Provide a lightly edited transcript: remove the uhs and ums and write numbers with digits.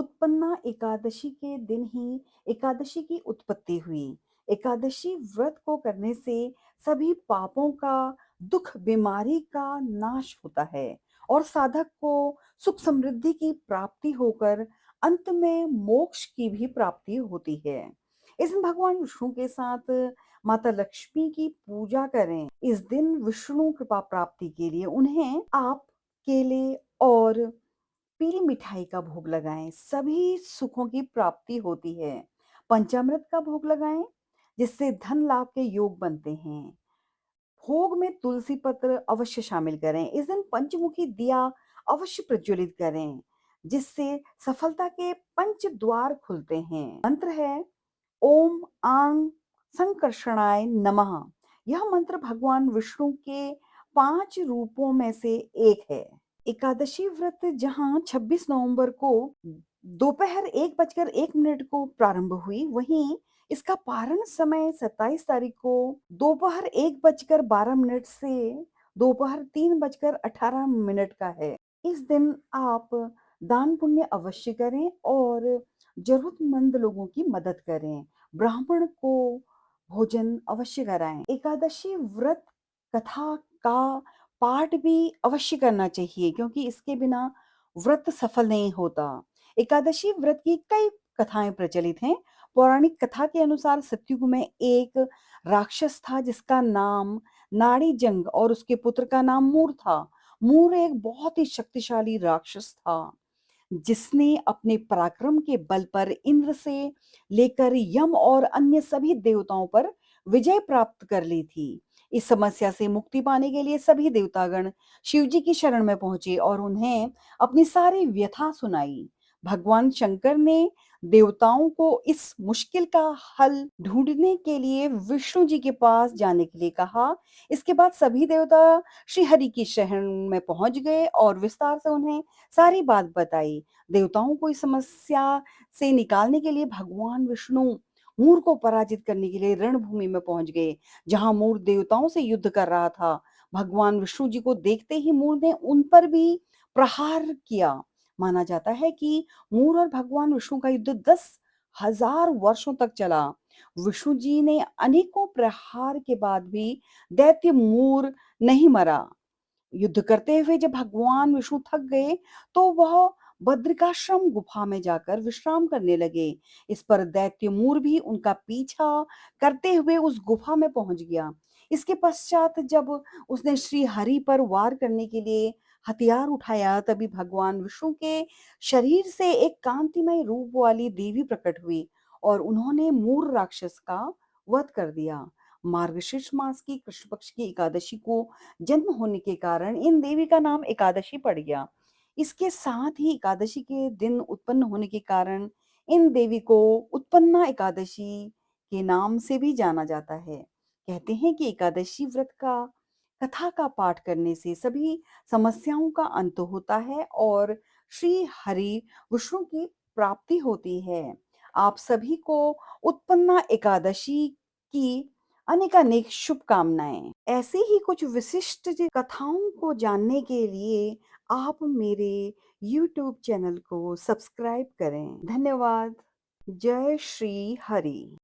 उत्पन्ना एकादशी के दिन ही एकादशी की उत्पत्ति हुई। एकादशी व्रत को करने से सभी पापों का, दुख, बीमारी का नाश होता है और साधक को सुख समृद्धि की प्राप्ति होकर अंत में मोक्ष की भी प्राप्ति होती है। इस दिन भगवान विष्णु के साथ माता लक्ष्मी की पूजा करें। इस दिन विष्णु कृपा प्राप्ति के लिए उन्हें आप केले और पीली मिठाई का भोग लगाएं, सभी सुखों की प्राप्ति होती है। पंचामृत का भोग लगाएं, जिससे धन लाभ के योग बनते हैं। भोग में तुलसी पत्र अवश्य शामिल करें। इस दिन पंचमुखी दिया अवश्य प्रज्वलित करें, जिससे सफलता के पंच द्वार खुलते हैं। मंत्र है ओम आंग संकर्षणाय नमः। यह मंत्र भगवान विष्णु के 5 रूपों में से एक है। एकादशी व्रत जहां 26 नवंबर को दोपहर 1 बजकर 1 मिनट को प्रारंभ हुई, वहीं इसका पारण समय 27 तारीख को दोपहर 1 बजकर 12 मिनट से दोपहर 3 बजकर 18 मिनट का है। इस दिन आप दान पुण्य अवश्य करें और जरूरतमंद लोगों की मदद करें। ब्राह्मण को भोजन अवश्य कराएं। एकादशी व्रत कथा का पाठ भी अवश्य करना चाहिए, क्योंकि इसके बिना व्रत सफल नहीं होता। एकादशी व्रत की कई कथाएं प्रचलित हैं। पौराणिक कथा के अनुसार सतयुग में एक राक्षस था जिसका नाम नाड़ीजंग और उसके पुत्र का नाम मूर था। मूर एक बहुत ही शक्तिशाली राक्षस था, जिसने अपने पराक्रम के बल पर इंद्र से लेकर यम और अन्य सभी देवताओं पर विजय प्राप्त कर ली थी। इस समस्या से मुक्ति पाने के लिए सभी देवतागण शिव जी की शरण में पहुंचे और उन्हें अपनी सारी व्यथा सुनाई। भगवान शंकर ने देवताओं को इस मुश्किल का हल ढूंढने के लिए विष्णु जी के पास जाने के लिए कहा। इसके बाद सभी देवता श्री हरि की शरण में पहुंच गए और विस्तार से उन्हें सारी बात बताई। देवताओं को इस समस्या से निकालने के लिए भगवान विष्णु मूर को पराजित करने के लिए रणभूमि में पहुंच गए, जहां मूर देवताओं से युद्ध कर रहा था। भगवान विष्णु जी को देखते ही मूर ने उन पर भी प्रहार किया। माना जाता है कि मूर और भगवान विष्णु का युद्ध 10,000 वर्षों तक चला। विष्णु जी ने अनेकों प्रहार के बाद भी दैत्य मूर नहीं मरा। युद्ध करते हुए जब भगवान विष्णु थक गए, तो वह बद्रिकाश्रम गुफा में जाकर विश्राम करने लगे। इस पर दैत्य मूर भी उनका पीछा करते हुए उस गुफा में पहुंच गया। इसके पश्चात जब उसने श्री हरि पर वार करने के लिए हथियार उठाया, तभी भगवान विष्णु के शरीर से एक कांतिमय रूप वाली देवी प्रकट हुई और उन्होंने मूर राक्षस का वध कर दिया। मार्गशीर्ष मास की कृष्ण पक्ष की एकादशी को जन्म होने के कारण इन देवी का नाम एकादशी पड़ गया। इसके साथ ही एकादशी के दिन उत्पन्न होने के कारण इन देवी को उत्पन्ना एकादशी के नाम से भी जाना जाता है। कहते हैं कि एकादशी व्रत का कथा का पाठ करने से सभी समस्याओं का अंत होता है और श्री हरि विष्णु की प्राप्ति होती है। आप सभी को उत्पन्ना एकादशी की अनेकानेक शुभकामनाएं। ऐसे ही कुछ विशिष्ट कथाओं को जानने के लिए आप मेरे YouTube चैनल को सब्सक्राइब करें। धन्यवाद। जय श्री हरि।